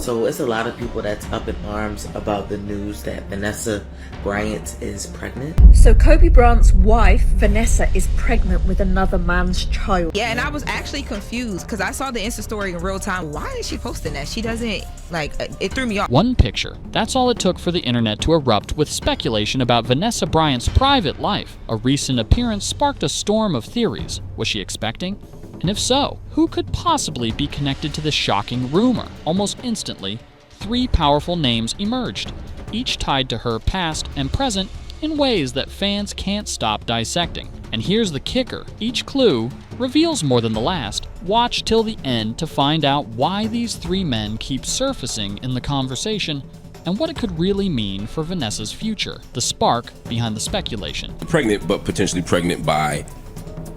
So it's a lot of people that's up in arms about the news that Vanessa Bryant is pregnant. So Kobe Bryant's wife, Vanessa, is pregnant with another man's child. Yeah, and I was actually confused because I saw the Insta story in real time. Why is she posting that? She doesn't, it threw me off. One picture. That's all it took for the internet to erupt with speculation about Vanessa Bryant's private life. A recent appearance sparked a storm of theories. Was she expecting? And if so, who could possibly be connected to this shocking rumor? Almost instantly, 3 powerful names emerged, each tied to her past and present in ways that fans can't stop dissecting. And here's the kicker. Each clue reveals more than the last. Watch till the end to find out why these 3 men keep surfacing in the conversation and what it could really mean for Vanessa's future. The spark behind the speculation. Pregnant, but potentially pregnant by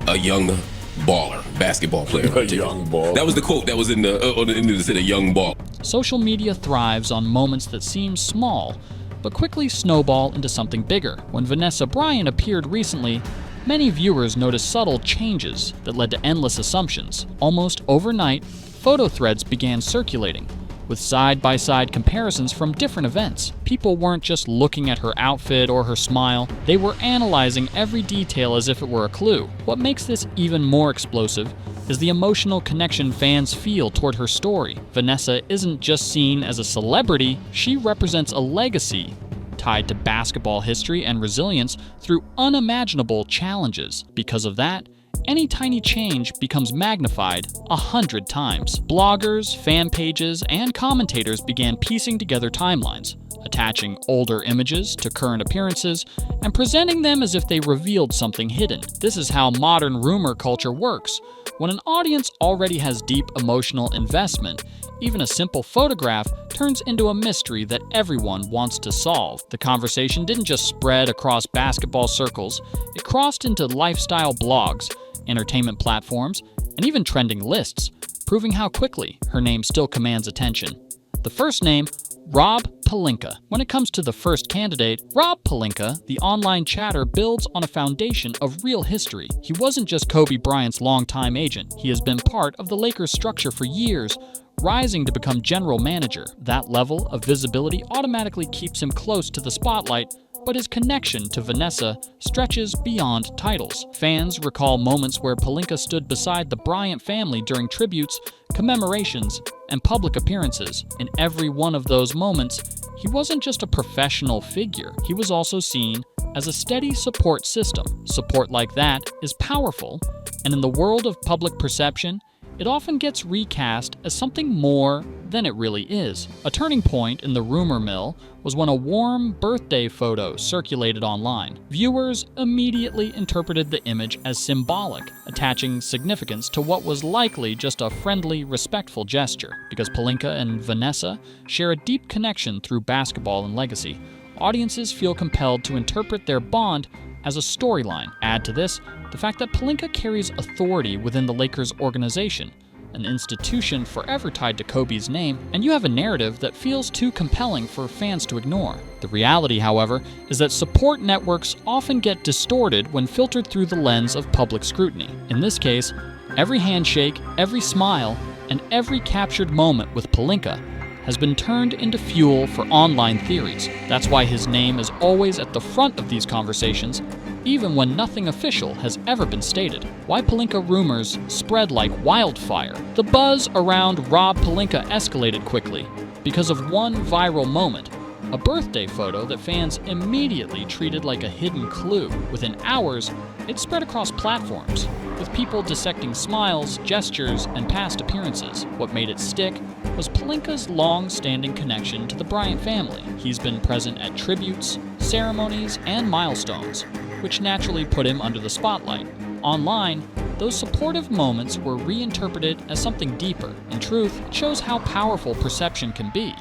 a young baller, basketball player. A young baller. That was the quote that was in the on the news. It said a young ball. Social media thrives on moments that seem small, but quickly snowball into something bigger. When Vanessa Bryant appeared recently, many viewers noticed subtle changes that led to endless assumptions. Almost overnight, photo threads began circulating, with side-by-side comparisons from different events. People weren't just looking at her outfit or her smile, they were analyzing every detail as if it were a clue. What makes this even more explosive is the emotional connection fans feel toward her story. Vanessa isn't just seen as a celebrity, she represents a legacy tied to basketball history and resilience through unimaginable challenges. Because of that, any tiny change becomes magnified 100 times. Bloggers, fan pages, and commentators began piecing together timelines, attaching older images to current appearances, and presenting them as if they revealed something hidden. This is how modern rumor culture works. When an audience already has deep emotional investment, even a simple photograph turns into a mystery that everyone wants to solve. The conversation didn't just spread across basketball circles, it crossed into lifestyle blogs, entertainment platforms, and even trending lists, proving how quickly her name still commands attention. The first name, Rob Pelinka. When it comes to the first candidate, Rob Pelinka, the online chatter, builds on a foundation of real history. He wasn't just Kobe Bryant's longtime agent. He has been part of the Lakers structure for years, rising to become general manager. That level of visibility automatically keeps him close to the spotlight, but his connection to Vanessa stretches beyond titles. Fans recall moments where Pelinka stood beside the Bryant family during tributes, commemorations, and public appearances. In every one of those moments, he wasn't just a professional figure, he was also seen as a steady support system. Support like that is powerful, and in the world of public perception, it often gets recast as something more than it really is. A turning point in the rumor mill was when a warm birthday photo circulated online. Viewers immediately interpreted the image as symbolic, attaching significance to what was likely just a friendly, respectful gesture. Because Pelinka and Vanessa share a deep connection through basketball and legacy, audiences feel compelled to interpret their bond as a storyline. Add to this the fact that Pelinka carries authority within the Lakers organization, an institution forever tied to Kobe's name, and you have a narrative that feels too compelling for fans to ignore. The reality, however, is that support networks often get distorted when filtered through the lens of public scrutiny. In this case, every handshake, every smile, and every captured moment with Pelinka has been turned into fuel for online theories. That's why his name is always at the front of these conversations, even when nothing official has ever been stated. Why Pelinka rumors spread like wildfire. The buzz around Rob Pelinka escalated quickly because of one viral moment, a birthday photo that fans immediately treated like a hidden clue. Within hours, it spread across platforms, with people dissecting smiles, gestures, and past appearances. What made it stick was Pelinka's long-standing connection to the Bryant family. He's been present at tributes, ceremonies, and milestones, which naturally put him under the spotlight. Online, those supportive moments were reinterpreted as something deeper. In truth, it shows how powerful perception can be.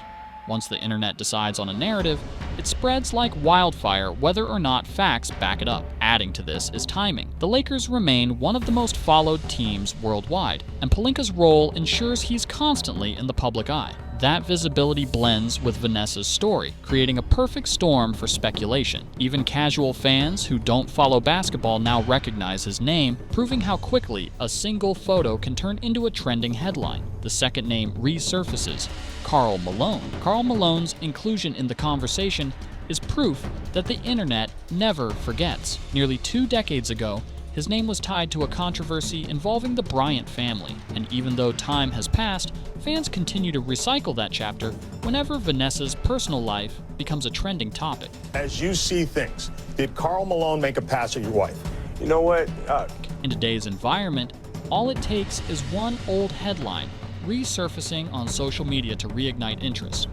Once the internet decides on a narrative, it spreads like wildfire whether or not facts back it up. Adding to this is timing. The Lakers remain one of the most followed teams worldwide, and Pelinka's role ensures he's constantly in the public eye. that visibility blends with Vanessa's story, creating a perfect storm for speculation. Even casual fans who don't follow basketball now recognize his name, proving how quickly a single photo can turn into a trending headline. The second name resurfaces: Karl Malone. Karl Malone's inclusion in the conversation is proof that the internet never forgets. Nearly 2 decades ago, his name was tied to a controversy involving the Bryant family, and even though time has passed, fans continue to recycle that chapter whenever Vanessa's personal life becomes a trending topic. As you see things, did Karl Malone make a pass at your wife? You know what? In today's environment, all it takes is one old headline resurfacing on social media to reignite interest.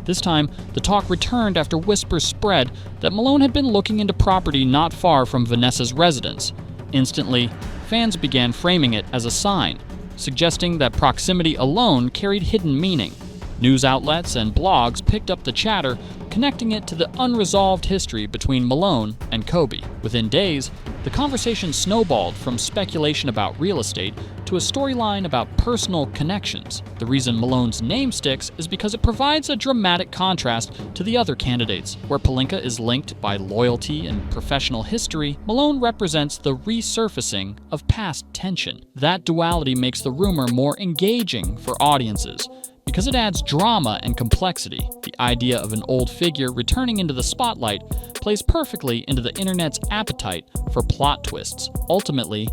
This time, the talk returned after whispers spread that Malone had been looking into property not far from Vanessa's residence. Instantly, fans began framing it as a sign, suggesting that proximity alone carried hidden meaning. News outlets and blogs picked up the chatter, connecting it to the unresolved history between Malone and Kobe. Within days, the conversation snowballed from speculation about real estate to a storyline about personal connections. The reason Malone's name sticks is because it provides a dramatic contrast to the other candidates. Where Pelinka is linked by loyalty and professional history, Malone represents the resurfacing of past tension. That duality makes the rumor more engaging for audiences, because it adds drama and complexity. The idea of an old figure returning into the spotlight plays perfectly into the internet's appetite for plot twists. Ultimately,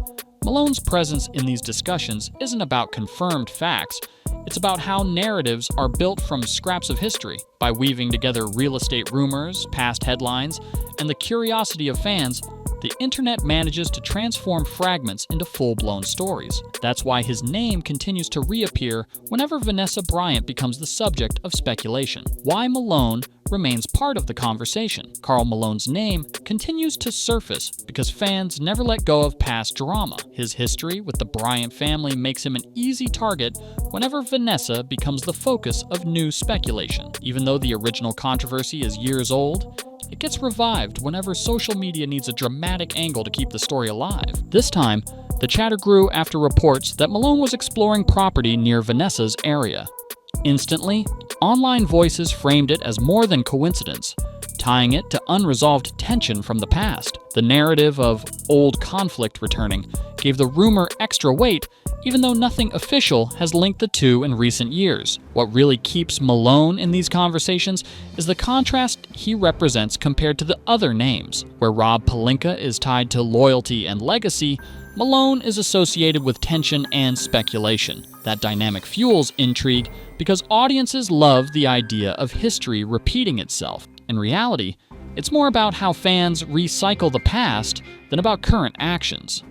Malone's presence in these discussions isn't about confirmed facts, it's about how narratives are built from scraps of history. By weaving together real estate rumors, past headlines, and the curiosity of fans, the internet manages to transform fragments into full-blown stories. That's why his name continues to reappear whenever Vanessa Bryant becomes the subject of speculation. Why Malone remains part of the conversation. Karl Malone's name continues to surface because fans never let go of past drama. His history with the Bryant family makes him an easy target whenever Vanessa becomes the focus of new speculation. Even though the original controversy is years old, it gets revived whenever social media needs a dramatic angle to keep the story alive. This time, the chatter grew after reports that Malone was exploring property near Vanessa's area. Instantly, online voices framed it as more than coincidence, tying it to unresolved tension from the past. The narrative of old conflict returning gave the rumor extra weight, even though nothing official has linked the two in recent years. What really keeps Malone in these conversations is the contrast he represents compared to the other names. Where Rob Pelinka is tied to loyalty and legacy, Malone is associated with tension and speculation. That dynamic fuels intrigue because audiences love the idea of history repeating itself. In reality, it's more about how fans recycle the past than about current actions.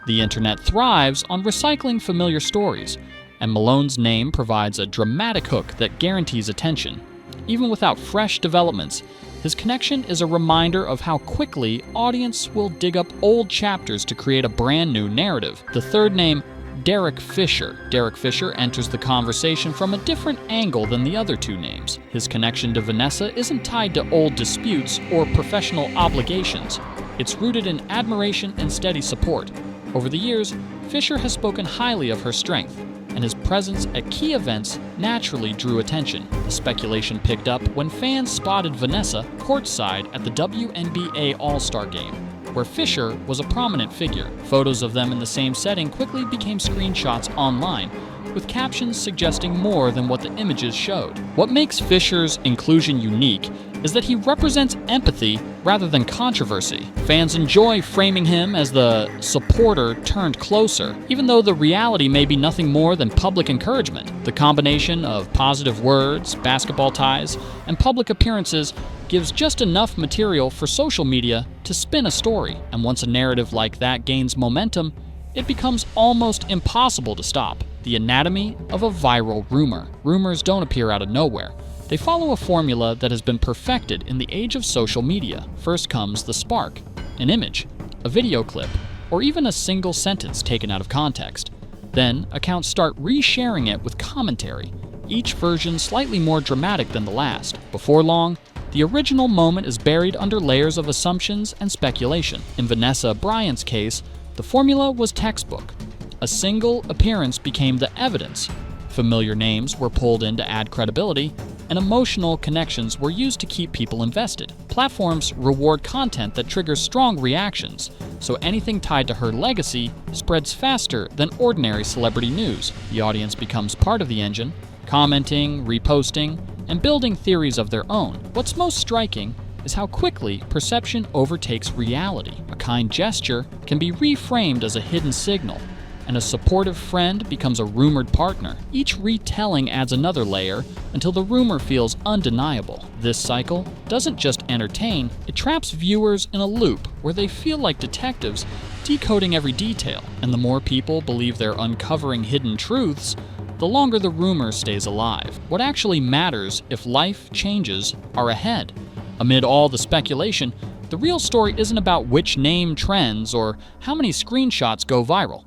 The internet thrives on recycling familiar stories, and Malone's name provides a dramatic hook that guarantees attention. Even without fresh developments, his connection is a reminder of how quickly audience will dig up old chapters to create a brand new narrative. The third name, Derek Fisher. Derek Fisher enters the conversation from a different angle than the other two names. His connection to Vanessa isn't tied to old disputes or professional obligations. It's rooted in admiration and steady support. Over the years, Fisher has spoken highly of her strength, and his presence at key events naturally drew attention. The speculation picked up when fans spotted Vanessa courtside at the WNBA All-Star Game, where Fisher was a prominent figure. Photos of them in the same setting quickly became screenshots online, with captions suggesting more than what the images showed. What makes Fisher's inclusion unique is that he represents empathy rather than controversy. Fans enjoy framing him as the supporter turned closer, even though the reality may be nothing more than public encouragement. The combination of positive words, basketball ties, and public appearances gives just enough material for social media to spin a story. And once a narrative like that gains momentum, it becomes almost impossible to stop. The anatomy of a viral rumor. Rumors don't appear out of nowhere. They follow a formula that has been perfected in the age of social media. First comes the spark, an image, a video clip, or even a single sentence taken out of context. Then, accounts start resharing it with commentary, each version slightly more dramatic than the last. Before long, the original moment is buried under layers of assumptions and speculation. In Vanessa Bryant's case, the formula was textbook. A single appearance became the evidence. Familiar names were pulled in to add credibility, and emotional connections were used to keep people invested. Platforms reward content that triggers strong reactions, so anything tied to her legacy spreads faster than ordinary celebrity news. The audience becomes part of the engine, commenting, reposting, and building theories of their own. What's most striking is how quickly perception overtakes reality. A kind gesture can be reframed as a hidden signal, and a supportive friend becomes a rumored partner. Each retelling adds another layer until the rumor feels undeniable. This cycle doesn't just entertain, it traps viewers in a loop where they feel like detectives decoding every detail. And the more people believe they're uncovering hidden truths, the longer the rumor stays alive. What actually matters if life changes are ahead. Amid all the speculation, the real story isn't about which name trends or how many screenshots go viral.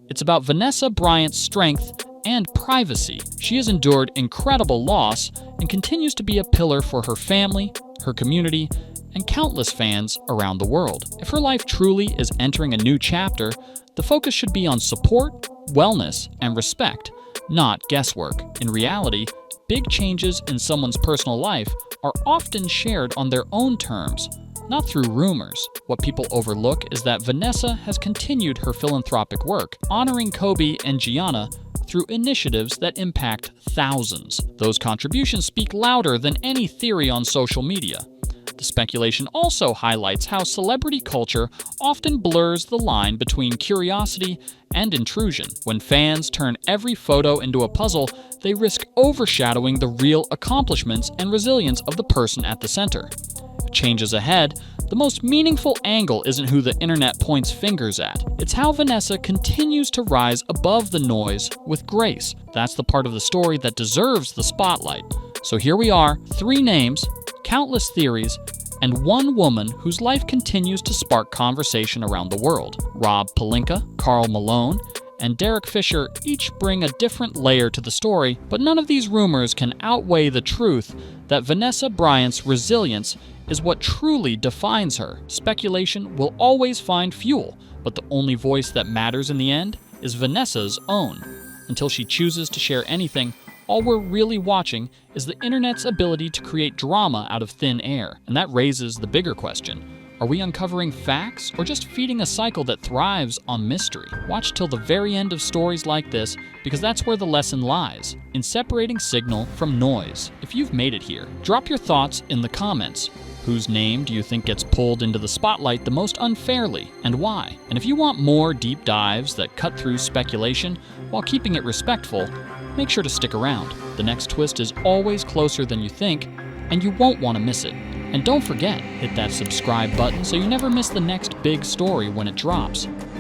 It's about Vanessa Bryant's strength and privacy. She has endured incredible loss and continues to be a pillar for her family, her community, and countless fans around the world. If her life truly is entering a new chapter, the focus should be on support, wellness, and respect, not guesswork. In reality, big changes in someone's personal life are often shared on their own terms, not through rumors. What people overlook is that Vanessa has continued her philanthropic work, honoring Kobe and Gianna through initiatives that impact thousands. Those contributions speak louder than any theory on social media. The speculation also highlights how celebrity culture often blurs the line between curiosity and intrusion. When fans turn every photo into a puzzle, they risk overshadowing the real accomplishments and resilience of the person at the center. Changes ahead, the most meaningful angle isn't who the internet points fingers at. It's how Vanessa continues to rise above the noise with grace. That's the part of the story that deserves the spotlight. So here we are, 3 names, countless theories, and one woman whose life continues to spark conversation around the world. Rob Pelinka, Karl Malone, and Derek Fisher each bring a different layer to the story, but none of these rumors can outweigh the truth that Vanessa Bryant's resilience is what truly defines her. Speculation will always find fuel, but the only voice that matters in the end is Vanessa's own. Until she chooses to share anything, all we're really watching is the internet's ability to create drama out of thin air. And that raises the bigger question. Are we uncovering facts or just feeding a cycle that thrives on mystery? Watch till the very end of stories like this, because that's where the lesson lies, in separating signal from noise. If you've made it here, drop your thoughts in the comments. Whose name do you think gets pulled into the spotlight the most unfairly, and why? And if you want more deep dives that cut through speculation while keeping it respectful, make sure to stick around. The next twist is always closer than you think, and you won't want to miss it. And don't forget, hit that subscribe button so you never miss the next big story when it drops.